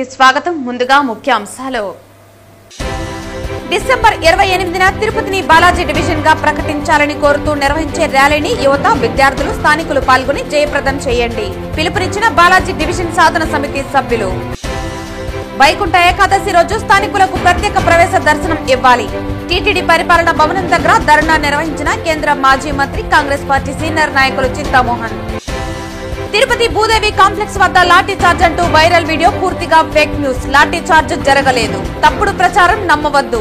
కి స్వాగతం. ముందుగా ముఖ్యాంశాలు. డిసెంబర్ 28న తిరుపతిని బాలాజీ డివిజన్ గా ప్రకటించాలని కోరుతూ నిర్వహించే ర్యాలీని యువత, విద్యార్థులు, స్థానికులు పాల్గొని జయప్రదం చేయండి. పిలుపునిచ్చిన బాలాజీ డివిజన్ సాధన సమితి సభ్యులు. వైకుంఠ ఏకాదశి రోజు స్థానికులకు ప్రత్యేక ప్రవేశ దర్శనం ఇవ్వాలి. టీటీడీ పరిపాలన భవనం దగ్గర ధర్నా నిర్వహించిన కేంద్ర మాజీ మంత్రి, కాంగ్రెస్ పార్టీ సీనియర్ నాయకులు చింతామోహన్. తిరుపతి భూదేవి కాంప్లెక్స్ వద్ద లాఠీ చార్జ్ అంటూ వైరల్ వీడియో పూర్తిగా ఫేక్ న్యూస్. లాఠీ చార్జ్ జరగలేదు, తప్పుడు ప్రచారం నమ్మవద్దు.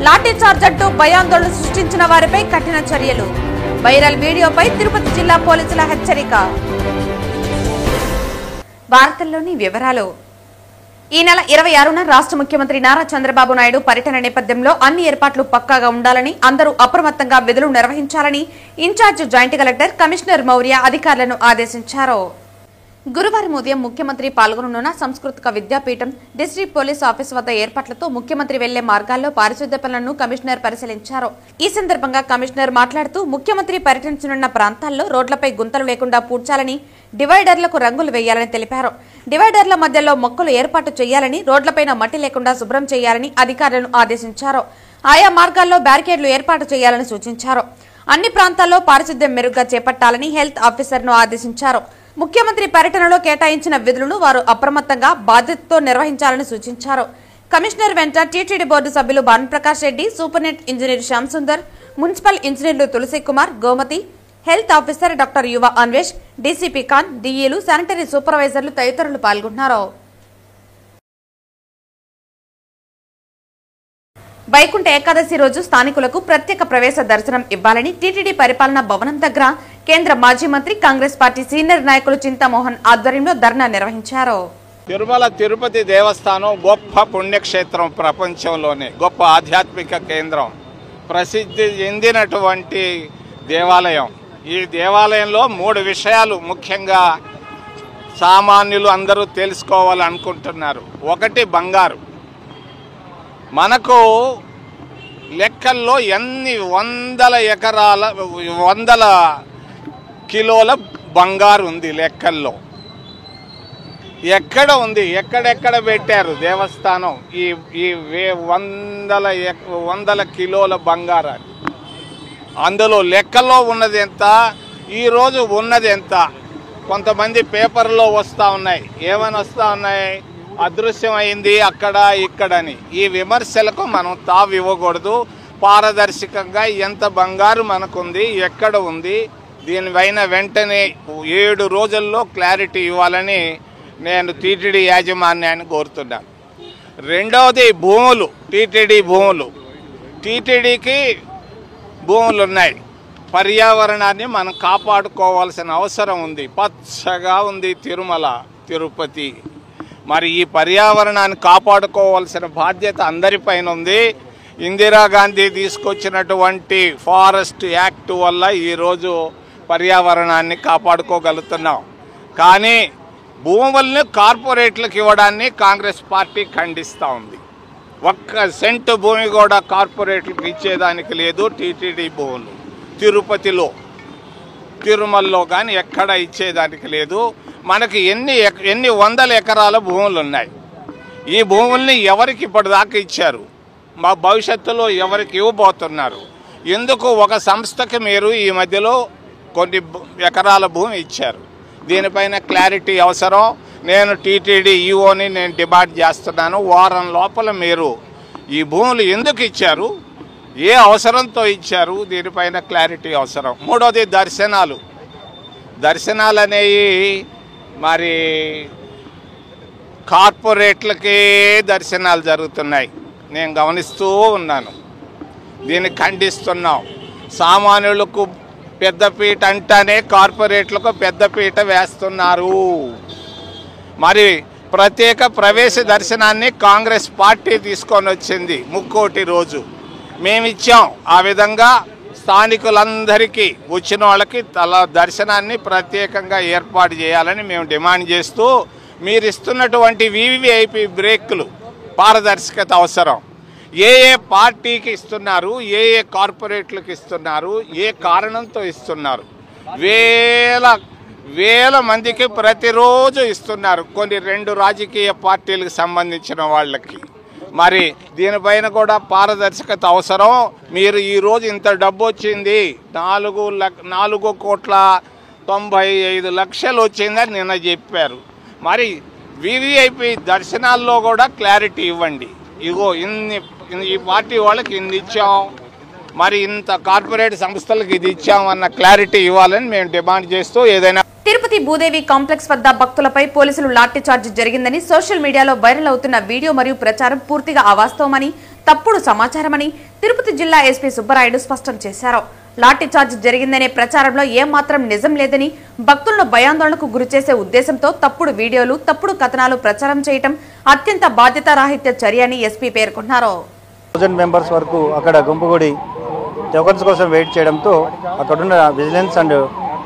లాఠీ చార్జ్ అంటూ భయాందోళన సృష్టించిన వారిపై కఠిన చర్యలు. వైరల్ వీడియోపై తిరుపతి జిల్లా పోలీసుల హెచ్చరిక. వార్తల్లోని వివరాలు. ఈ నెల 26న రాష్ట్ర ముఖ్యమంత్రి నారా చంద్రబాబు నాయుడు పర్యటన నేపథ్యంలో అన్ని ఏర్పాట్లు పక్కాగా ఉండాలని, అందరూ అప్రమత్తంగా విధులు నిర్వహించాలని incharge joint collector commissioner Maurya అధికారులను ఆదేశించారు. గురువారం ఉదయం ముఖ్యమంత్రి పాల్గొననున్న సాంస్కృతిక విద్యాపీఠం డిస్ట్రిక్ట్ పోలీస్ ఆఫీస్ వద్ద ఏర్పాట్లతో ముఖ్యమంత్రి వెళ్లే మార్గాల్లో పారిశుద్ధ్య పనులను కమిషనర్ పరిశీలించారు. ఈ సందర్భంగా కమిషనర్ మాట్లాడుతూ ముఖ్యమంత్రి పర్యటించనున్న ప్రాంతాల్లో రోడ్లపై గుంతలు లేకుండా పూడ్చాలని, డివైడర్లకు రంగులు వేయాలని తెలిపారు. డివైడర్ల మధ్యలో మొక్కలు ఏర్పాటు చేయాలని, రోడ్లపైన మట్టి లేకుండా శుభ్రం చేయాలని అధికారులను ఆదేశించారు. ఆయా మార్గాల్లో బ్యారికేడ్లు ఏర్పాటు చేయాలని సూచించారు. అన్ని ప్రాంతాల్లో పారిశుద్ధ్యం మెరుగ్గా చేపట్టాలని హెల్త్ ఆఫీసర్ను ఆదేశించారు. ముఖ్యమంత్రి పర్యటనలో కేటాయించిన విధులను వారు అప్రమత్తంగా బాధ్యతతో నిర్వహించాలని సూచించారు. కమిషనర్ వెంట టీటీడీ బోర్డు సభ్యులు Bhanuprakash Reddy, superintendent engineer Shyam Sundar, municipal ఇంజనీర్లు Tulasi Kumar, Gomathi, health officer doctor Yuva Anvesh, DCP Khan, డీఈలు, శానిటరీ సూపర్వైజర్లు తదితరులు పాల్గొన్నారు. వైకుంఠ ఏకాదశి రోజు స్థానికులకు ప్రత్యేక ప్రవేశ దర్శనం ఇవ్వాలని టీటీడీ పరిపాలన భవనం దగ్గర కేంద్ర మాజీ మంత్రి, కాంగ్రెస్ పార్టీ సీనియర్ నాయకులు చింతామోహన్ ఆధ్వర్యంలో ధర్నా నిర్వహించారు. తిరుపతి దేవస్థానం గొప్ప పుణ్యక్షేత్రం, ప్రపంచంలోనే గొప్ప ఆధ్యాత్మిక కేంద్రం, ప్రసిద్ధి చెందినటువంటి దేవాలయం. ఈ దేవాలయంలో 3 విషయాలు ముఖ్యంగా సామాన్యులు అందరూ తెలుసుకోవాలనుకుంటున్నారు. ఒకటి బంగారు. మనకు లెక్కల్లో ఎన్ని వందల కిలోల బంగారు ఉంది లెక్కల్లో. ఎక్కడ ఉంది, ఎక్కడెక్కడ పెట్టారు దేవస్థానం ఈ వందల కిలోల బంగారాన్ని? అందులో లెక్కల్లో ఉన్నది ఎంత, ఈరోజు ఉన్నది ఎంత? కొంతమంది పేపర్లో వస్తూ ఉన్నాయి. ఏమని వస్తూ ఉన్నాయి? అదృశ్యమైంది అక్కడ ఇక్కడని. ఈ విమర్శలకు మనం తావివ్వకూడదు. పారదర్శకంగా ఎంత బంగారు మనకుంది, ఎక్కడ ఉంది, దీనిపైన వెంటనే 7 రోజుల్లో క్లారిటీ ఇవ్వాలని నేను టీటీడీ యాజమాన్యాన్ని కోరుతున్నాను. రెండవది భూములు, టీటీడీ భూములు. టీటీడీకి భూములు ఉన్నాయి. పర్యావరణాన్ని మనం కాపాడుకోవాల్సిన అవసరం ఉంది. పచ్చగా ఉంది తిరుమల, తిరుపతి. మరి ఈ పర్యావరణాన్ని కాపాడుకోవాల్సిన బాధ్యత అందరిపైన ఉంది. ఇందిరాగాంధీ తీసుకొచ్చినటువంటి ఫారెస్ట్ యాక్ట్ వల్ల ఈరోజు పర్యావరణాన్ని కాపాడుకోగలుగుతున్నాం. కానీ భూముల్ని కార్పొరేట్లకు ఇవ్వడాన్ని కాంగ్రెస్ పార్టీ ఖండిస్తూ ఉంది. 1 సెంటు భూమి కూడా కార్పొరేట్లకు ఇచ్చేదానికి లేదు. టీటీడీ భూములు తిరుపతిలో, తిరుమలలో కానీ ఎక్కడ ఇచ్చేదానికి లేదు. మనకి ఎన్ని వందల ఎకరాల భూములు ఉన్నాయి. ఈ భూముల్ని ఎవరికి ఇప్పటిదాకా ఇచ్చారు? మా భవిష్యత్తులో ఎవరికి ఇవ్వబోతున్నారు? ఎందుకు ఒక సంస్థకి మీరు ఈ మధ్యలో కొన్ని ఎకరాల భూమి ఇచ్చారు? దీనిపైన క్లారిటీ అవసరం. నేను టీటీడీ ఈఓని నేను డిమాండ్ చేస్తున్నాను. వారం లోపల మీరు ఈ భూములు ఎందుకు ఇచ్చారు, ఏ అవసరంతో ఇచ్చారు, దీనిపైన క్లారిటీ అవసరం. మూడోది దర్శనాలు. దర్శనాలు అనేవి మరి కార్పొరేట్లకే దర్శనాలు జరుగుతున్నాయి. నేను గమనిస్తూ ఉన్నాను. దీన్ని ఖండిస్తున్నాం. సామాన్యులకు పెద్దపీట అంటేనే కార్పొరేట్లకు పెద్దపీట వేస్తున్నారు. మరి ప్రత్యేక ప్రవేశ దర్శనాన్ని కాంగ్రెస్ పార్టీ తీసుకొని వచ్చింది. 3 రోజు మేమిచ్చాం. ఆ విధంగా స్థానికులందరికీ వచ్చిన వాళ్ళకి దర్శనాన్ని ప్రత్యేకంగా ఏర్పాటు చేయాలని మేము డిమాండ్ చేస్తూ, మీరు ఇస్తున్నటువంటి వివిఐపి బ్రేకులు పారదర్శకత అవసరం. ఏ పార్టీకి ఇస్తున్నారు, ఏ కార్పొరేట్లకు ఇస్తున్నారు, ఏ కారణంతో ఇస్తున్నారు? వేల మందికి ప్రతిరోజు ఇస్తున్నారు, కొన్ని 2 రాజకీయ పార్టీలకు సంబంధించిన వాళ్ళకి. మరి దీనిపైన కూడా పారదర్శకత అవసరం. మీరు ఈరోజు ఇంత డబ్బు వచ్చింది, 4,95,00,000 వచ్చిందని నిన్న చెప్పారు. మరి వివిఐపి దర్శనాల్లో కూడా క్లారిటీ ఇవ్వండి. ఇగో ఈ పార్టీ వాళ్ళకి ఇన్ని ఇచ్చాం, మరి ఇంత కార్పొరేట్ సంస్థలకు ఇది ఇచ్చామన్న క్లారిటీ ఇవ్వాలని మేము డిమాండ్ చేస్తూ ఏదైనా. తిరుపతి భూదేవి కాంప్లెక్స్ వద్ద భక్తులపై పోలీసులు లాఠీ చార్జ్ జరిగిందని సోషల్ మీడియాలో వైరల్ అవుతున్న వీడియో మరియు ప్రచారం పూర్తిగా అవాస్తవమని, తప్పుడు సమాచారమని తిరుపతి జిల్లా ఎస్పీ సుబ్బరాయుడు స్పష్టం చేశారు. లాఠీ చార్జ్ జరిగిందనే ప్రచారంలో ఏమాత్రం నిజం లేదని, భక్తులను భయాందోళనకు గురిచేసే ఉద్దేశంతో తప్పుడు వీడియోలు, తప్పుడు కథనాలు ప్రచారం చేయడం అత్యంత బాధ్యతారాహిత్య చర్య అని ఎస్పీ పేర్కొన్నారు. 1000 మెంబర్స్ వరకు అక్కడ గుంపుగూడి టోకన్స్ కోసం వెయిట్ చేయడంతో అక్కడున్న విజిలెన్స్ అండ్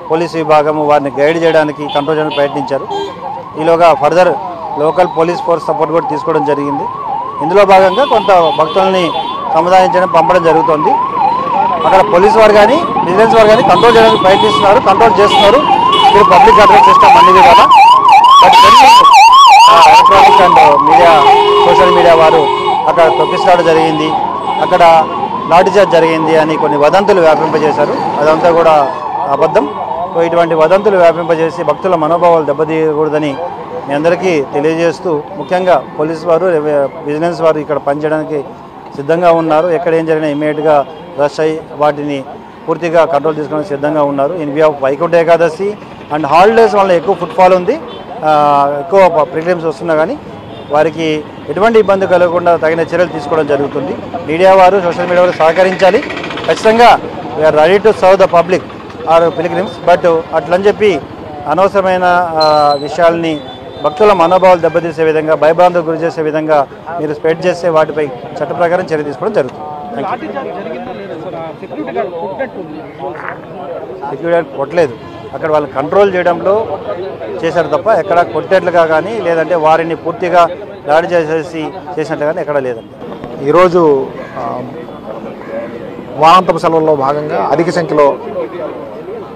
పోలీస్ విభాగము వారిని గైడ్ చేయడానికి, కంట్రోల్ చేయడానికి ప్రయత్నించారు. ఈలోగా further local police force support కూడా తీసుకోవడం జరిగింది. ఇందులో భాగంగా కొంత భక్తుల్ని సముదాయించడం, పంపడం జరుగుతుంది. అక్కడ పోలీసు వారు కానీ విజిలెన్స్ వారు కానీ కంట్రోల్ చేయడానికి ప్రయత్నిస్తున్నారు, కంట్రోల్ చేస్తున్నారు. మీరు పబ్లిక్ అడ్రస్ సిస్టమ్ అనేది కదా, but electronic and media, social media వారు అక్కడ తొక్కిసలాట జరిగింది, అక్కడ లాఠీచార్జ్ జరిగింది అని కొన్ని వదంతులు వ్యాపింపజేశారు. అదంతా కూడా అబద్ధం. సో ఇటువంటి వదంతులు వ్యాపింపజేసి భక్తుల మనోభావాలు దెబ్బతీయకూడదని మీ అందరికీ తెలియజేస్తూ, ముఖ్యంగా పోలీసు వారు, విజిలెన్స్ వారు ఇక్కడ పనిచేయడానికి సిద్ధంగా ఉన్నారు. ఎక్కడ ఏం జరిగినా ఇమీడియట్గా రష్ అయ్యి వాటిని పూర్తిగా కంట్రోల్ చేసుకోవడానికి సిద్ధంగా ఉన్నారు. In view of Vaikuntha Ekadashi and holidays వల్ల ఎక్కువ ఫుట్ఫాల్ ఉంది, ఎక్కువ ప్రిలిమ్స్ వస్తున్నా కానీ వారికి ఎటువంటి ఇబ్బంది కలగకుండా తగిన చర్యలు తీసుకోవడం జరుగుతుంది. మీడియా వారు, సోషల్ మీడియా వారు సహకరించాలి. ఖచ్చితంగా we're ready to serve the public or pilgrims. But అట్లని చెప్పి అనవసరమైన విషయాల్ని, భక్తుల మనోభావాలు దెబ్బతీసే విధంగా, భయభ్రాంతులకు గురి చేసే విధంగా మీరు స్ప్రెడ్ చేస్తే వాటిపై చట్ట ప్రకారం చర్య తీసుకోవడం జరుగుతుంది. సెక్యూరిటీ గార్డ్ కొట్టలేదు, అక్కడ వాళ్ళు కంట్రోల్ చేయడంలో చేశారు తప్ప ఎక్కడ కొట్టేట్లుగా కానీ లేదంటే వారిని పూర్తిగా దాడి చేసినట్లు కానీ ఎక్కడ లేదండి. ఈరోజు వారాంతపు సెలవుల్లో భాగంగా అధిక సంఖ్యలో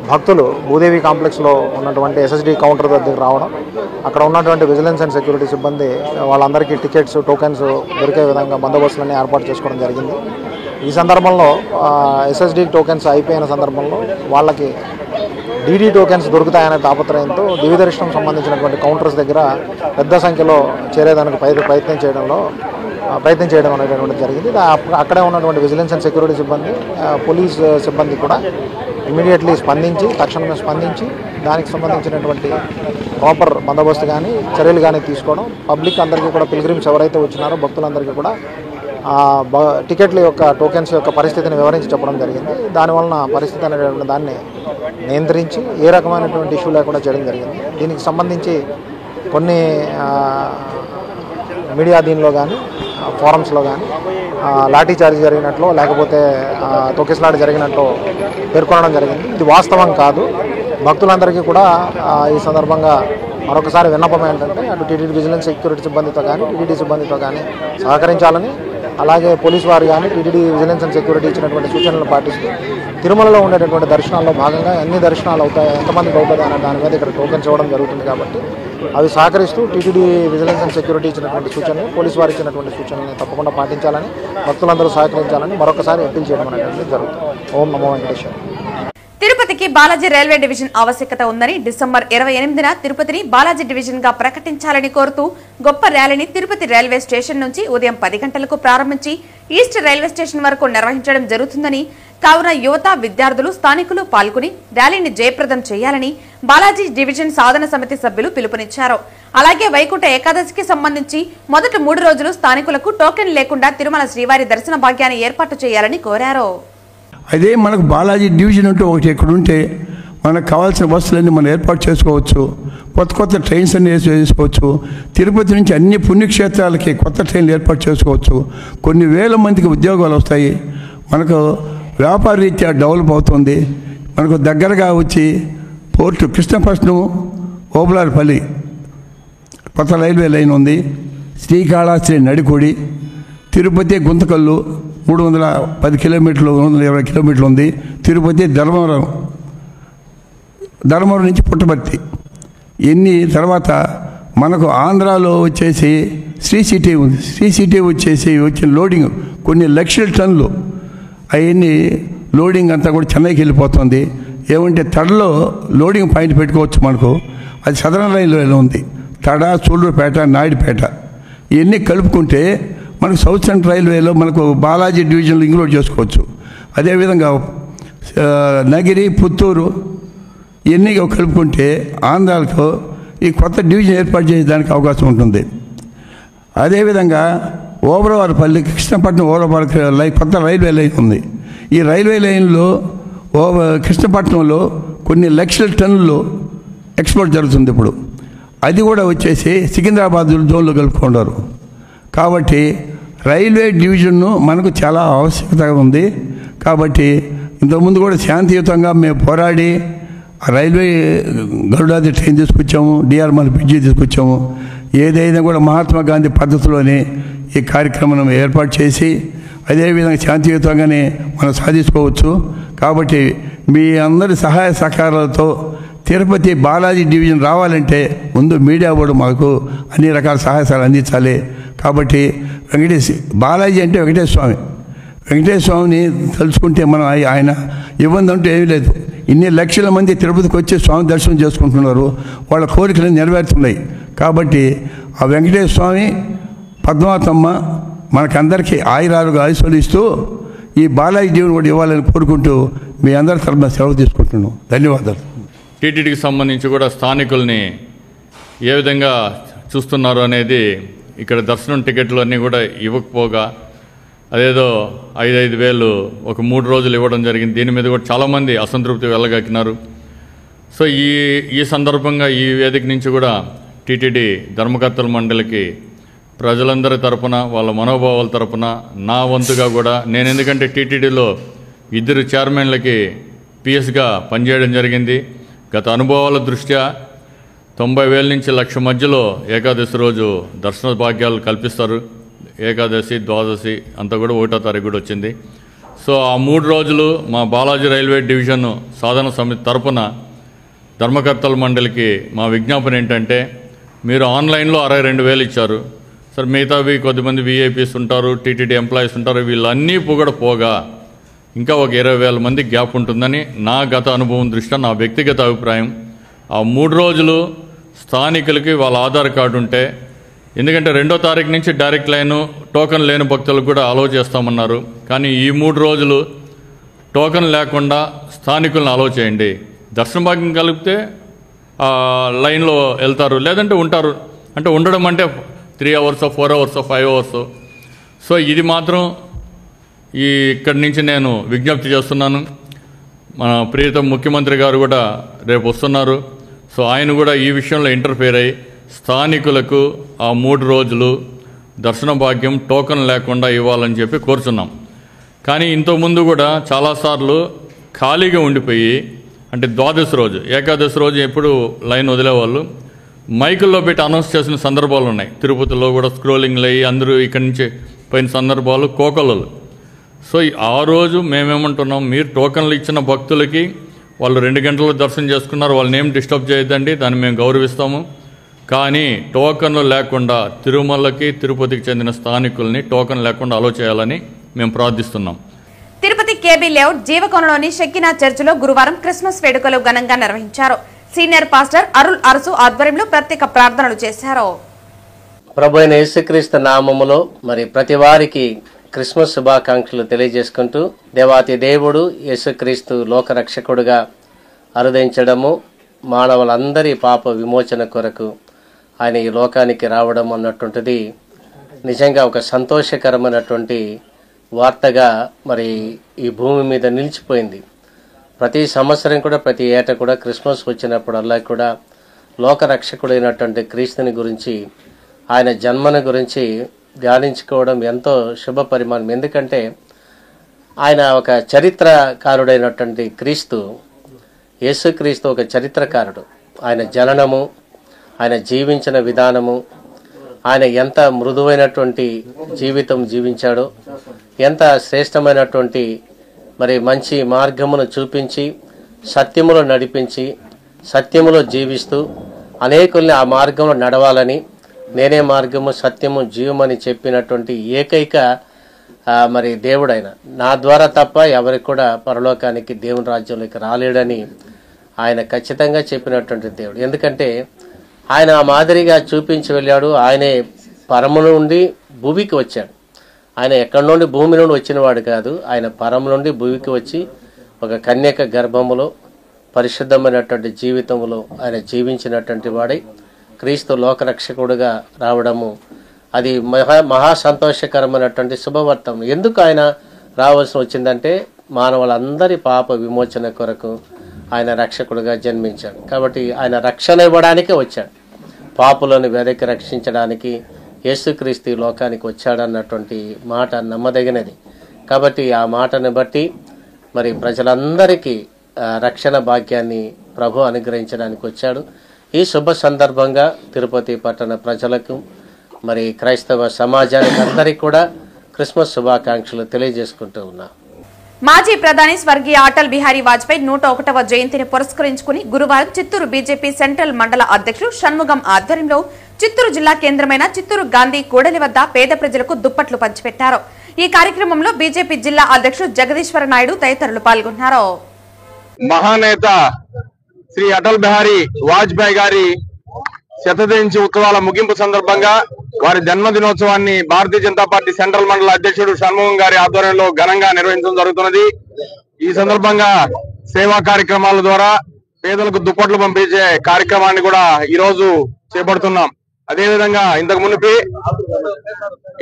భక్తులు భూదేవి కాంప్లెక్స్లో ఉన్నటువంటి ఎస్ఎస్డి కౌంటర్ దగ్గర రావడం, అక్కడ ఉన్నటువంటి విజిలెన్స్ అండ్ సెక్యూరిటీ సిబ్బంది వాళ్ళందరికీ టికెట్స్, టోకెన్స్ దొరికే విధంగా బందోబస్తులన్నీ ఏర్పాటు చేసుకోవడం జరిగింది. ఈ సందర్భంలో ఎస్ఎస్డి టోకెన్స్ అయిపోయిన సందర్భంలో వాళ్ళకి డీడీ టోకెన్స్ దొరుకుతాయనే తాపత్రయంతో దివ్య దర్శనం సంబంధించినటువంటి కౌంటర్స్ దగ్గర పెద్ద సంఖ్యలో చేరేదానికి ప్రయత్నం చేయడం అనేటటువంటి జరిగింది. అక్కడే ఉన్నటువంటి విజిలెన్స్ అండ్ సెక్యూరిటీ సిబ్బంది, పోలీస్ సిబ్బంది కూడా ఇమీడియట్లీ తక్షణమే స్పందించి దానికి సంబంధించినటువంటి ప్రాపర్ బందోబస్తు కానీ చర్యలు కానీ తీసుకోవడం, పబ్లిక్ అందరికీ కూడా పిల్గ్రిమ్స్ ఎవరైతే వచ్చినారో భక్తులందరికీ కూడా టికెట్ల యొక్క టోకెన్స్ యొక్క పరిస్థితిని వివరించి చెప్పడం జరిగింది. దానివలన పరిస్థితి అనేటువంటి దాన్ని నియంత్రించి ఏ రకమైనటువంటి ఇష్యూ లేకుండా చేయడం జరిగింది. దీనికి సంబంధించి కొన్ని మీడియా దీనిలో కానీ ఫోరమ్స్లో కానీ లాఠీ చార్జ్ జరిగినట్లు లేకపోతే తొక్కిసలాట జరిగినట్లు పేర్కొనడం జరిగింది. ఇది వాస్తవం కాదు. భక్తులందరికీ కూడా ఈ సందర్భంగా మరొకసారి విన్నపం ఏంటంటే అటు టీటీడీ విజిలెన్స్ సెక్యూరిటీ సిబ్బందితో కానీ టీటీడీ సిబ్బందితో కానీ సహకరించాలని, అలాగే పోలీసు వారు కానీ టీటీడీ విజిలెన్స్ అండ్ సెక్యూరిటీ ఇచ్చినటువంటి సూచనలు పాటిస్తూ తిరుమలలో ఉండేటటువంటి దర్శనాల్లో భాగంగా ఎన్ని దర్శనాలు అవుతాయి, ఎంతమందికి అవుతుంది అనే దాని మీద ఇక్కడ టోకెన్స్ ఇవ్వడం జరుగుతుంది. కాబట్టి అవి సహకరిస్తూ టీటీడీ విజిలెన్స్ అండ్ సెక్యూరిటీ ఇచ్చినటువంటి సూచనలు, పోలీసు వారు ఇచ్చినటువంటి సూచనలను తప్పకుండా పాటించాలని, భక్తులందరూ సహకరించాలని మరొకసారి అప్పీల్ చేయడం అనేటువంటిది జరుగుతుంది. ఓం నమో వెంకటేశ్వర. తిరుపతికి బాలాజీ రైల్వే డివిజన్ ఆవశ్యకత ఉందని డిసెంబర్ 28న తిరుపతిని బాలాజీ డివిజన్ గా ప్రకటించాలని కోరుతూ గొప్ప ర్యాలీని తిరుపతి రైల్వే స్టేషన్ నుంచి ఉదయం 10 గంటలకు ప్రారంభించి ఈస్ట్ రైల్వే స్టేషన్ వరకు నిర్వహించడం జరుగుతుందని, కావున యువత, విద్యార్థులు, స్థానికులు పాల్గొని ర్యాలీని జయప్రదం చేయాలని బాలాజీ డివిజన్ సాధన సమితి సభ్యులు పిలుపునిచ్చారు. అలాగే వైకుంఠ ఏకాదశికి సంబంధించి మొదటి 3 రోజులు స్థానికులకు టోకెన్ లేకుండా తిరుమల శ్రీవారి దర్శన భాగ్యాన్ని ఏర్పాటు చేయాలని కోరారు. అదే మనకు బాలాజీ డివిజన్ అంటూ ఒకటి ఇక్కడ ఉంటే మనకు కావాల్సిన బస్సులన్నీ మనం ఏర్పాటు చేసుకోవచ్చు, కొత్త ట్రైన్స్ అన్ని చేసుకోవచ్చు. తిరుపతి నుంచి అన్ని పుణ్యక్షేత్రాలకి కొత్త ట్రైన్లు ఏర్పాటు చేసుకోవచ్చు. కొన్ని వేల మందికి ఉద్యోగాలు వస్తాయి. మనకు వ్యాపార రీత్యా డెవలప్ అవుతుంది. మనకు దగ్గరగా వచ్చి పోర్టు కృష్ణపట్నం, ఓబులార్పల్లి కొత్త రైల్వే లైన్ ఉంది. శ్రీకాళహస్తి, నడికొడి, తిరుపతి, గుంతకల్లు 310 కిలోమీటర్లు, 320 కిలోమీటర్లు ఉంది. తిరుపతి, ధర్మవరం ధర్మవరం నుంచి పుట్టపర్తి. ఎన్ని తర్వాత మనకు ఆంధ్రాలో వచ్చేసి శ్రీ సిటీ వచ్చేసి వచ్చిన లోడింగ్ కొన్ని లక్షల టన్నులు అవన్నీ లోడింగ్ అంతా కూడా చెన్నైకి వెళ్ళిపోతుంది. ఏమంటే తడలో లోడింగ్ పాయింట్ పెట్టుకోవచ్చు మనకు. అది సదరన్ రైల్వేలో ఉంది. తడ, సూళ్ళూరుపేట, నాయుడుపేట ఇవన్నీ కలుపుకుంటే మనకు సౌత్ సెంట్రల్ రైల్వేలో మనకు బాలాజీ డివిజన్లో ఇంక్లూడ్ చేసుకోవచ్చు. అదేవిధంగా నగిరి, పుత్తూరు ఇవన్నీ కలుపుకుంటే ఆంధ్రాలకు ఈ కొత్త డివిజన్ ఏర్పాటు చేసేదానికి అవకాశం ఉంటుంది. అదేవిధంగా ఓబరవారిపల్లి, కృష్ణపట్నం ఓబరవారి కొత్త రైల్వే లైన్ ఉంది. ఈ రైల్వే లైన్లో కృష్ణపట్నంలో కొన్ని లక్షల టన్నులు ఎక్స్పోర్ట్ జరుగుతుంది ఇప్పుడు. అది కూడా వచ్చేసి సికింద్రాబాద్ జోన్లో కలుపుకుంటారు. కాబట్టి రైల్వే డివిజన్ను మనకు చాలా ఆవశ్యకత ఉంది. కాబట్టి ఇంతకుముందు కూడా శాంతియుతంగా మేము పోరాడి రైల్వే గరుడాది ట్రైన్ తీసుకొచ్చాము, డిఆర్ఎంఎల్ బ్రిడ్జి తీసుకొచ్చాము. ఏదైనా కూడా మహాత్మా గాంధీ పద్ధతిలోనే ఈ కార్యక్రమం ఏర్పాటు చేసి అదేవిధంగా శాంతియుతంగానే మనం సాధించుకోవచ్చు. కాబట్టి మీ అందరి సహాయ సహకారాలతో తిరుపతి బాలాజీ డివిజన్ రావాలంటే ముందు మీడియా కూడా మాకు అన్ని రకాల సహాయాలు అందించాలి. కాబట్టి బాలాజీ అంటే వెంకటేశ్వర స్వామిని తలుచుకుంటే మనం ఆయన ఇబ్బంది అంటూ ఏమీ లేదు. ఇన్ని లక్షల మంది తిరుపతికి వచ్చి స్వామి దర్శనం చేసుకుంటున్నారు. వాళ్ళ కోరికలు నెరవేరుతున్నాయి. కాబట్టి ఆ వెంకటేశ్వర స్వామి, పద్మావతమ్మ మనకందరికీ ఆయురాలుగా ఇస్తూ ఈ బాలాజీ దేవుని కూడా ఇవ్వాలని కోరుకుంటూ మీ అందరి తరఫున సెలవు తీసుకుంటున్నాను. ధన్యవాదాలు. టీటీడీకి సంబంధించి కూడా స్థానికుల్ని ఏ విధంగా చూస్తున్నారు అనేది ఇక్కడ దర్శనం టికెట్లు అన్నీ కూడా ఇవ్వకపోగా అదేదో 5,000 ఒక 3 రోజులు ఇవ్వడం జరిగింది. దీని మీద కూడా చాలామంది అసంతృప్తి వెళ్ళగక్కినారు. సో ఈ సందర్భంగా ఈ వేదిక నుంచి కూడా టీటీడీ ధర్మకర్తల మండలికి ప్రజలందరి తరపున, వాళ్ళ మనోభావాల తరపున నా వంతుగా కూడా నేను, ఎందుకంటే టీటీడీలో 2 చైర్మన్లకి పిఎస్గా పనిచేయడం జరిగింది. గత అనుభవాల దృష్ట్యా 90,000 నుంచి 1,00,000 మధ్యలో ఏకాదశి రోజు దర్శన భాగ్యాలు కల్పిస్తారు. ఏకాదశి, ద్వాదశి అంతా కూడా 1వ తారీఖు కూడా వచ్చింది. సో ఆ 3 రోజులు మా బాలాజీ రైల్వే డివిజన్ సాధన సమితి తరపున ధర్మకర్తల మండలికి మా విజ్ఞాపన ఏంటంటే, మీరు ఆన్లైన్లో 62,000 ఇచ్చారు సార్. మిగతావి కొద్దిమంది విఐపీస్ ఉంటారు, టీటీడీ ఎంప్లాయీస్ ఉంటారు, వీళ్ళన్నీ కూడా పోగా ఇంకా ఒక 20,000 మంది గ్యాప్ ఉంటుందని నా గత అనుభవం దృష్ట్యా నా వ్యక్తిగత అభిప్రాయం. ఆ 3 రోజులు స్థానికులకి వాళ్ళ ఆధార్ కార్డు ఉంటే, ఎందుకంటే 2వ తారీఖు నుంచి డైరెక్ట్ లైను టోకన్ లేని భక్తులకు కూడా అలౌ చేస్తామన్నారు. కానీ ఈ 3 రోజులు టోకన్ లేకుండా స్థానికులను అలౌ చేయండి. దర్శన భాగ్యం కలిపితే లైన్లో వెళ్తారు, లేదంటే ఉంటారు. అంటే ఉండడం అంటే 3 hours, 4 hours, 5 hours. సో ఇది మాత్రం ఇక్కడి నుంచి నేను విజ్ఞప్తి చేస్తున్నాను. మన ప్రియతమ ముఖ్యమంత్రి గారు కూడా రేపు వస్తున్నారు. సో ఆయన కూడా ఈ విషయంలో ఇంటర్ఫేర్ అయ్యి స్థానికులకు ఆ 3 రోజులు దర్శన భాగ్యం టోకన్ లేకుండా ఇవ్వాలని చెప్పి కోరుచున్నాం. కానీ ఇంతకుముందు కూడా చాలాసార్లు ఖాళీగా ఉండిపోయి, అంటే ద్వాదశి రోజు, ఏకాదశి రోజు ఎప్పుడు లైన్ వదిలేవాళ్ళు మైకుల్లో పెట్టి అనౌన్స్ చేసిన సందర్భాలు ఉన్నాయి. తిరుపతిలో కూడా స్క్రోలింగ్లు అయ్యి అందరూ ఇక్కడి నుంచి పోయిన సందర్భాలు కోకొల్లలు. సో ఆ రోజు మేమేమంటున్నాం, మీరు టోకన్లు ఇచ్చిన భక్తులకి వాళ్ళు 2 గంటల్లో దర్శనం చేసుకున్నారు, వాళ్ళని ఏం డిస్టర్బ్ చేయొద్దండి, దాన్ని మేము గౌరవిస్తాము. కానీ టోకన్లు లేకుండా తిరుమలకి, తిరుపతికి చెందిన స్థానికుల్ని టోకన్ లేకుండా అలో చేయాలని మేము ప్రార్థిస్తున్నాం. తిరుపతి కేబీ లేఅవుట్ జీవకోణంలోని షెక్కినా చర్చిలో గురువారం క్రిస్మస్ వేడుకలు ఘనంగా నిర్వహించారు. సీనియర్ పాస్టర్ అరుల్ అరసు ఆధ్వర్యంలో ప్రత్యేక ప్రార్థనలు చేశారు. ప్రభు అయిన యేసుక్రీస్తు నామములో మరి ప్రతి వారికి క్రిస్మస్ శుభాకాంక్షలు తెలియజేసుకుంటూ, దేవాతి దేవుడు యేసుక్రీస్తు లోకరక్షకుడుగా అరుదించడము, మానవులందరి పాప విమోచన కొరకు ఆయన ఈ లోకానికి రావడం అన్నటువంటిది నిజంగా ఒక సంతోషకరమైనటువంటి వార్తగా మరి ఈ భూమి మీద నిలిచిపోయింది. ప్రతి సంవత్సరం కూడా, ప్రతి ఏటా కూడా క్రిస్మస్ వచ్చినప్పుడల్లా కూడా లోకరక్షకుడైనటువంటి క్రీస్తుని గురించి, ఆయన జన్మను గురించి ధ్యానించుకోవడం ఎంతో శుభ పరిమాణం. ఎందుకంటే ఆయన ఒక చరిత్రకారుడైనటువంటి క్రీస్తు, యేసుక్రీస్తు ఒక చరిత్రకారుడు. ఆయన జననము, ఆయన జీవించిన విధానము, ఆయన ఎంత మృదువైనటువంటి జీవితం జీవించాడో, ఎంత శ్రేష్టమైనటువంటి మరి మంచి మార్గమును చూపించి, సత్యమును నడిపించి, సత్యములో జీవిస్తూ అనేకుల్ని ఆ మార్గంలో నడవాలని, నేనే మార్గము సత్యము జీవమని చెప్పినటువంటి ఏకైక మరి దేవుడైన, నా ద్వారా తప్ప ఎవరికి కూడా పరలోకానికి దేవుని రాజ్యంలోకి రాలేడని ఆయన ఖచ్చితంగా చెప్పినటువంటి దేవుడు. ఎందుకంటే ఆయన ఆ మాదిరిగా చూపించి వెళ్ళాడు. ఆయనే పరము నుండి భూమికి వచ్చాడు. ఆయన ఎక్కడి నుండి భూమి నుండి వచ్చినవాడు కాదు. ఆయన పరము నుండి భూమికి వచ్చి ఒక కన్యక గర్భములో పరిశుద్ధమైనటువంటి జీవితంలో ఆయన జీవించినటువంటి వాడై క్రీస్తు లోకరక్షకుడుగా రావడము అది మహా సంతోషకరమైనటువంటి శుభవార్తం. ఎందుకు ఆయన రావాల్సి వచ్చిందంటే మానవులందరి పాప విమోచన కొరకు ఆయన రక్షకుడుగా జన్మించాడు. కాబట్టి ఆయన రక్షణ ఇవ్వడానికే వచ్చాడు. పాపులను వెదకి రక్షించడానికి యేసుక్రీస్తు లోకానికి వచ్చాడన్నటువంటి మాట నమ్మదగినది. కాబట్టి ఆ మాటను బట్టి మరి ప్రజలందరికీ రక్షణ భాగ్యాన్ని ప్రభు అనుగ్రహించడానికి వచ్చాడు. ఈ శుభ సందర్భంగా తిరుపతి పట్టణ ప్రజలకు మరి క్రైస్తవ సమాజానికి అందరికీ కూడా క్రిస్మస్ శుభాకాంక్షలు తెలియజేసుకుంటూ ఉన్నా. మాజీ ప్రధాని స్వర్గీయ అటల్ బిహారీ వాజ్పేయి 101వ జయంతిని పురస్కరించుకుని గురువారం చిత్తూరు బీజేపీ సెంట్రల్ మండల అధ్యక్షుడు షణ్ముగం ఆధ్వర్యంలో చిత్తూరు జిల్లా కేంద్రమైన చిత్తూరు గాంధీ కూడలి వద్ద పేద ప్రజలకు దుప్పట్లు పంచిపెట్టారు. ఈ కార్యక్రమంలో బీజేపీ జిల్లా అధ్యక్షుడు జగదీశ్వర నాయుడు తదితరులు పాల్గొన్నారు. మహానేత శ్రీ అటల్ బిహారీ వాజ్పేయి గారి శతజయంతి ఉత్సవాల ముగింపు సందర్భంగా వారి జన్మదినోత్సవాన్ని భారతీయ జనతా పార్టీ సెంట్రల్ మండల అధ్యక్షుడు షణ్ముగం గారి ఆధ్వర్యంలో ఘనంగా నిర్వహించడం జరుగుతున్నది. ఈ సందర్భంగా సేవా కార్యక్రమాల ద్వారా పేదలకు దుప్పట్లు పంపించే కార్యక్రమాన్ని కూడా ఈ రోజు చేపడుతున్నాం. అదేవిధంగా ఇంతకు మునిపి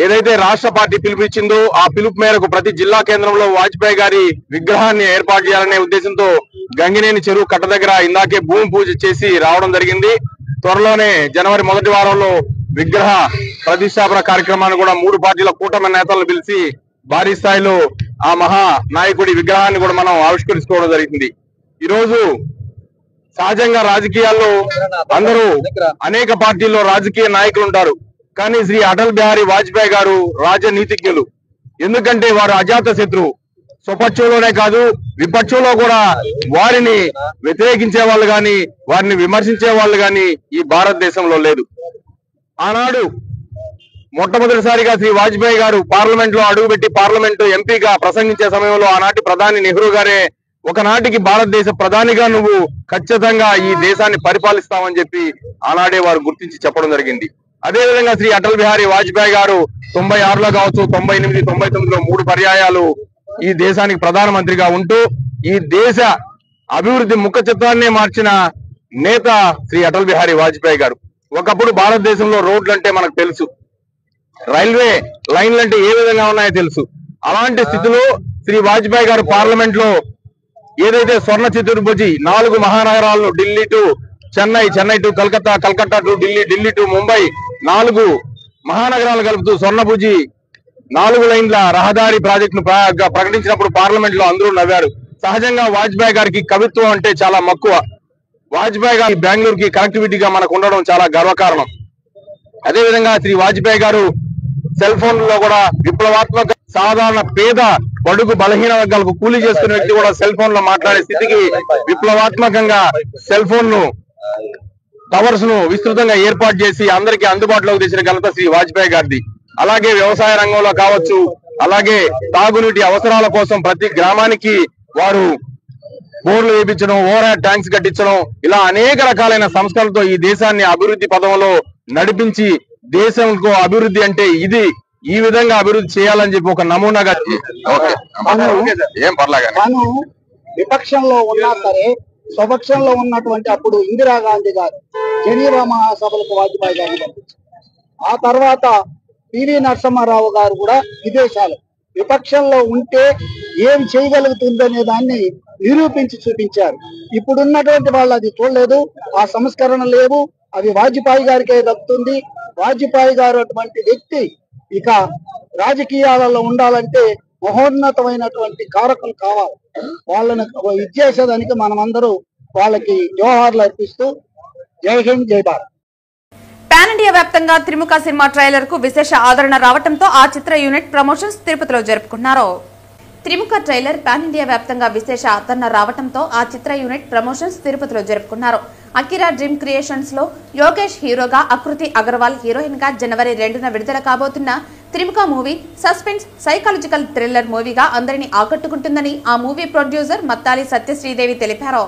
ఏదైతే రాష్ట్ర పార్టీ పిలుపు ఇచ్చిందో ఆ పిలుపు మేరకు ప్రతి జిల్లా కేంద్రంలో వాజ్పేయి గారి విగ్రహాన్ని ఏర్పాటు చేయాలనే ఉద్దేశంతో గంగినేని చెరువు కట్ట దగ్గర ఇందాకే భూమి పూజ చేసి రావడం జరిగింది. త్వరలోనే జనవరి మొదటి వారంలో విగ్రహ ప్రతిష్టాపన కార్యక్రమాన్ని కూడా 3 పార్టీల కూటమి నేతలను పిలిచి భారీ స్థాయిలో ఆ మహా నాయకుడి విగ్రహాన్ని కూడా మనం ఆవిష్కరించుకోవడం జరిగింది. ఈరోజు సహజంగా రాజకీయాల్లో అందరూ అనేక పార్టీల్లో రాజకీయ నాయకులు ఉంటారు. కానీ శ్రీ అటల్ బిహారీ వాజ్పేయి గారు రాజనీతిజ్ఞులు. ఎందుకంటే వారు అజాత శత్రువు. స్వపక్షంలోనే కాదు విపక్షంలో కూడా వారిని వ్యతిరేకించే వాళ్ళు గాని వారిని విమర్శించే వాళ్ళు గాని ఈ భారతదేశంలో లేదు. ఆనాడు మొట్టమొదటిసారిగా శ్రీ వాజ్పేయి గారు పార్లమెంట్ లో అడుగుపెట్టి పార్లమెంటు ఎంపీగా ప్రసంగించే సమయంలో ఆనాటి ప్రధాని నెహ్రూ గారే ఒకనాటికి భారతదేశ ప్రధానిగా నువ్వు ఖచ్చితంగా ఈ దేశాన్ని పరిపాలిస్తావని చెప్పి ఆనాడే వారు గుర్తించి చెప్పడం జరిగింది. అదేవిధంగా శ్రీ అటల్ బిహారీ వాజ్పేయి గారు 96లో కావచ్చు, 98, 99లో 3 పర్యాయాలు ఈ దేశానికి ప్రధానమంత్రిగా ఉంటూ ఈ దేశ అభివృద్ధి ముఖ చిత్రాన్నే మార్చిన నేత శ్రీ అటల్ బిహారీ వాజ్పేయి గారు. ఒకప్పుడు భారతదేశంలో రోడ్లు అంటే మనకు తెలుసు, రైల్వే లైన్లు అంటే ఏ విధంగా ఉన్నాయో తెలుసు. అలాంటి స్థితిలో శ్రీ వాజ్పేయి గారు పార్లమెంట్ లో ఏదైతే స్వర్ణ చతుర్భుజి 4 మహానగరాలను Delhi to Chennai, Chennai to Calcutta, Calcutta to Delhi, Delhi to Mumbai 4 మహానగరాలు కలుపుతూ స్వర్ణభుజి 4 లైన్ల రహదారి ప్రాజెక్టును ప్రకటించినప్పుడు పార్లమెంట్ లో అందరూ నవ్వారు. సహజంగా వాజ్పేయి గారికి కవిత్వం అంటే చాలా మక్కువ. వాజ్పేయి గారి బెంగళూరుకి కనెక్టివిటీగా మనకు ఉండడం చాలా గర్వకారణం. అదేవిధంగా శ్రీ వాజ్పేయి గారు సెల్ ఫోన్లలో కూడా విప్లవాత్మక, సాధారణ పేద బడుగు బలహీన వర్గాలకు కూలీ చేసుకునే వ్యక్తి కూడా సెల్ ఫోన్ లో మాట్లాడే స్థితికి విప్లవాత్మకంగా సెల్ ఫోన్ ను టవర్స్ ను విస్తృతంగా ఏర్పాటు చేసి అందరికీ అందుబాటులోకి తెచ్చిన ఘనత శ్రీ వాజ్పేయి గారిది. అలాగే వ్యవసాయ రంగంలో కావచ్చు, అలాగే తాగునీటి అవసరాల కోసం ప్రతి గ్రామానికి వారు బోర్లు వేయించడం, ఓవర్ హెడ్ ట్యాంక్స్ కట్టించడం, ఇలా అనేక రకాలైన సంస్కరణలతో ఈ దేశాన్ని అభివృద్ధి పదంలో నడిపించి దేశంకు అభివృద్ధి అంటే ఇది, ఈ విధంగా అభివృద్ధి చేయాలని చెప్పి ఒక నమూనాగా ఏం పర్లేదు. మనం విపక్షంలో ఉన్నా సరే స్వపక్షంలో ఉన్నటువంటి అప్పుడు ఇందిరాగాంధీ గారు జనీవా మహాసభలకు వాజ్పేయి గారిని పంపించారు. ఆ తర్వాత పివి నరసింహారావు గారు కూడా విదేశాలు విపక్షంలో ఉంటే ఏం చేయగలుగుతుందనే దాన్ని నిరూపించి చూపించారు. ఇప్పుడున్నటువంటి వాళ్ళు అది చూడలేదు, ఆ సంస్కరణ లేవు, అవి వాజ్పేయి గారికే దక్కుతుంది. వాజ్పేయి గారు అటువంటి వ్యక్తి ఇక రాజకీయాలలో ఉండాలంటే మహోన్నతమైనటువంటి కారకులు కావాలి. వాళ్ళని ఇచ్చేసేదానికి మనమందరూ వాళ్ళకి జోహార్లు అర్పిస్తూ జై హింద్, జై భారత్. పాన్ ఇండియా వ్యాప్తంగా త్రిముఖ సినిమా ట్రైలర్ కు విశేష ఆదరణ రావడంతో ఆ చిత్ర యూనిట్ ప్రమోషన్స్ తిరుపతిలో జరుపుకున్నారు. త్రిముఖ ట్రైలర్ పాన్ ఇండియా వ్యాప్తంగా విశేష ఆదరణ రావడంతో ఆ చిత్ర యూనిట్ ప్రమోషన్స్ తిరుపతిలో జరుపుకున్నారు. అకిరా డ్రీమ్ క్రియేషన్స్ లో యోగేష్ హీరోగా, ఆకృతి అగర్వాల్ హీరోయిన్ గా జనవరి 2న విడుదల కాబోతున్న త్రిముఖ మూవీ సస్పెన్స్ సైకాలజికల్ థ్రిల్లర్ మూవీగా అందరినీ ఆకట్టుకుంటుందని ఆ మూవీ ప్రొడ్యూసర్ మత్తాలి సత్యశ్రీదేవి తెలిపారు.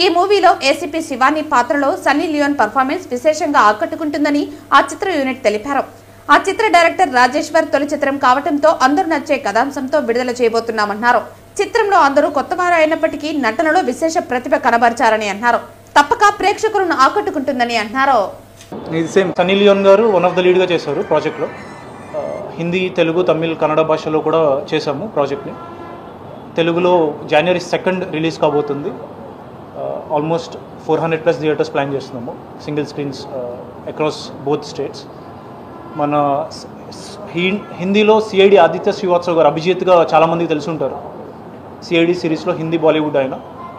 ఈ మూవీలో ఏసీపీ శివాని పాత్రలో సన్నీ లియోన్ పర్ఫార్మెన్స్ విశేషంగా ఆకట్టుకుంటుందని ఆ చిత్ర యూనిట్ తెలిపారు. ఆ చిత్ర డైరెక్టర్ రాజేశ్వర్ తొలి చిత్రం కావడంతో అందరూ నచ్చే కథాంశంతో విడుదల చేయబోతున్నామన్నారు. చిత్రంలో అందరూ కొత్తవారు అయినప్పటికీ నటనలో విశేష ప్రతిభ కనబరిచారని అన్నారు. తప్పక ప్రేక్షకులను ఆకట్టుకుంటుందని అన్నారు. ఇది సేమ్ సన్నీ లియోన్ గారు వన్ ఆఫ్ ద లీడ్గా చేశారు ప్రాజెక్ట్లో. హిందీ, తెలుగు, తమిళ్, కన్నడ భాషలో కూడా చేశాము ప్రాజెక్ట్ని. తెలుగులో జనవరి 2 రిలీజ్ కాబోతుంది. ఆల్మోస్ట్ 400+ థియేటర్స్ ప్లాన్ చేస్తున్నాము, single screens across both states. మన హిందీలో సిఐడి ఆదిత్య శ్రీవాత్సవ్ గారు అభిజిత్గా చాలామందికి తెలిసి ఉంటారు. సిఐడి సిరీస్లో హిందీ బాలీవుడ్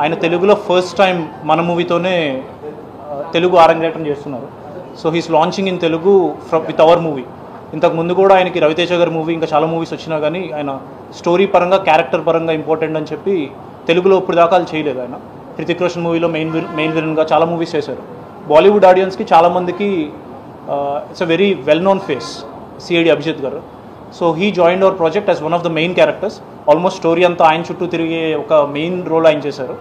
ఆయన తెలుగులో ఫస్ట్ టైం మన మూవీతోనే తెలుగు ఆరంగేటం చేస్తున్నారు. So he's launching in Telugu with our movie. ఇంతకు ముందు కూడా ఆయనకి రవితేజ గారి మూవీ, ఇంకా చాలా మూవీస్ వచ్చినా కానీ ఆయన స్టోరీ పరంగా, క్యారెక్టర్ పరంగా ఇంపార్టెంట్ అని చెప్పి తెలుగులో ఇప్పుడు దాకా చేయలేదు. ఆయన హృతిక్ రోషన్ మూవీలో మెయిన్ విలన్గా చాలా మూవీస్ చేశారు. బాలీవుడ్ ఆడియన్స్కి చాలామందికి it's a very well known face CID Abhijit garu. So he joined our project as one of the main characters. Almost story అంతా ఆయన చుట్టూ తిరిగే ఒక మెయిన్ రోల్ ఆయన చేశారు.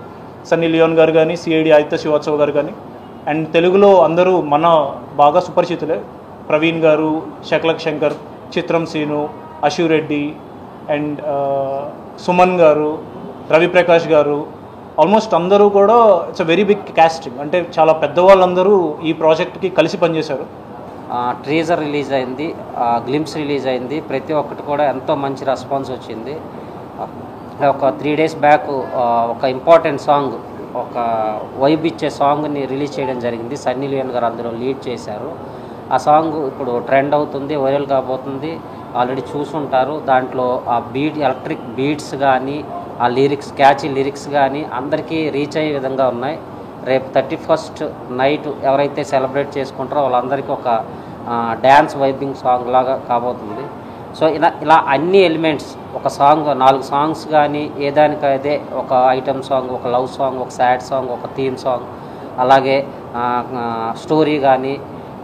సన్నీ లియోన్ గారు కానీ, సిఐడి ఆదిత్య శ్రీవాత్సవ్ గారు కానీ. అండ్ తెలుగులో అందరూ మన బాగా సుపరిచితులే. ప్రవీణ్ గారు, శకలక్ శంకర్, చిత్రం సీను, అశు రెడ్డి అండ్ సుమన్ గారు, రవిప్రకాష్ గారు, ఆల్మోస్ట్ అందరూ కూడా it's a very big casting. అంటే చాలా పెద్దవాళ్ళందరూ ఈ ప్రాజెక్ట్కి కలిసి పనిచేశారు. ట్రీజర్ రిలీజ్ అయింది, గ్లింప్స్ రిలీజ్ అయింది. ప్రతి ఒక్కటి కూడా ఎంతో మంచి రెస్పాన్స్ వచ్చింది. ఒక 3 days బ్యాక్ ఒక ఇంపార్టెంట్ సాంగ్, ఒక వైబ్ ఇచ్చే సాంగ్ని రిలీజ్ చేయడం జరిగింది. సన్నీ లియోన్ గారు అందులో లీడ్ చేశారు. ఆ సాంగ్ ఇప్పుడు ట్రెండ్ అవుతుంది, వైరల్ కాబోతుంది. ఆల్రెడీ చూసుంటారు. దాంట్లో ఆ ఎలక్ట్రిక్ బీట్స్ కానీ, ఆ లిరిక్స్, క్యాచీ లిరిక్స్ కానీ అందరికీ రీచ్ అయ్యే విధంగా ఉన్నాయి. రేపు 31st నైట్ ఎవరైతే సెలబ్రేట్ చేసుకుంటారో వాళ్ళందరికీ ఒక డ్యాన్స్ వైబింగ్ సాంగ్ లాగా కాబోతుంది. సో ఇలా అన్ని ఎలిమెంట్స్, ఒక సాంగ్, 4 సాంగ్స్ కానీ, ఏదానికైతే ఒక ఐటమ్ సాంగ్, ఒక లవ్ సాంగ్, ఒక సాడ్ సాంగ్, ఒక థీమ్ సాంగ్, అలాగే స్టోరీ కానీ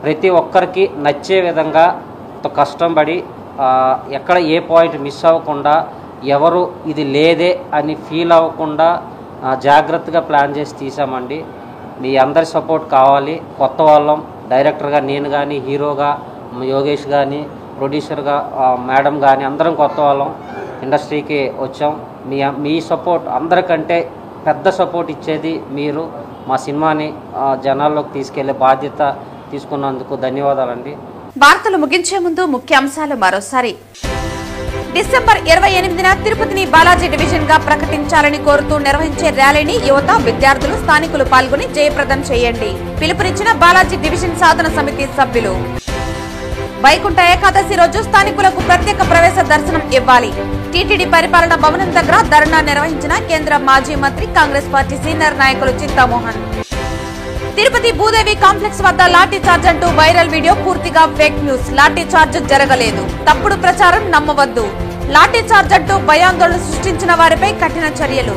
ప్రతి ఒక్కరికి నచ్చే విధంగా కష్టం పడి ఎక్కడ ఏ పాయింట్ మిస్ అవ్వకుండా, ఎవరు ఇది లేదే అని ఫీల్ అవ్వకుండా జాగ్రత్తగా ప్లాన్ చేసి తీసామండి. మీ అందరి సపోర్ట్ కావాలి. కొత్త వాళ్ళం, డైరెక్టర్గా నేను కానీ, హీరోగా యోగేష్ కానీ, ప్రొడ్యూసర్గా మేడం కానీ అందరం కొత్త వాళ్ళం ఇండస్ట్రీకి వచ్చాం. మీ సపోర్ట్, అందరికంటే పెద్ద సపోర్ట్ ఇచ్చేది మీరు. మా సినిమాని జనాల్లోకి తీసుకెళ్లే బాధ్యత తీసుకున్నందుకు ధన్యవాదాలండి. వార్తలు ముగించే ముందు ముఖ్యాంశాలు మరోసారి. డిసెంబర్ 28న తిరుపతిని బాలాజీ డివిజన్ గా ప్రకటించాలని కోరుతూ నిర్వహించే ర్యాలీని యువత, విద్యార్థులు, స్థానికులు పాల్గొని జయప్రదం చేయండి. పిలుపునిచ్చిన బాలాజీ డివిజన్ సాధన సమితి సభ్యులు. వైకుంఠ ఏకాదశి రోజు స్థానికులకు ప్రత్యేక ప్రవేశ దర్శనం ఇవ్వాలి. టీటీడీ పరిపాలన భవనం దగ్గర ధర్నా నిర్వహించిన కేంద్ర మాజీ మంత్రి, కాంగ్రెస్ పార్టీ సీనియర్ నాయకులు చింతామోహన్. తిరుపతి భూదేవి కాంప్లెక్స్ వద్ద లాఠీ చార్జ్ అంటూ వైరల్ వీడియో పూర్తిగా ఫేక్ న్యూస్. లాఠీ చార్జ్ జరగలేదు, తప్పుడు ప్రచారం నమ్మవద్దు. లాఠీ చార్జ్ అంటూ భయాందోళన సృష్టించిన వారిపై కఠిన చర్యలు.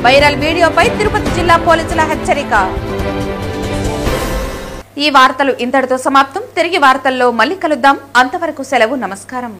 వైరల్ వీడియోపై తిరుపతి జిల్లా పోలీసుల హెచ్చరిక. ఈ వార్తలు ఇంతటితో సమాప్తం. తిరిగి వార్తల్లో మళ్ళీ కలుద్దాం. అంతవరకు సెలవు. నమస్కారం.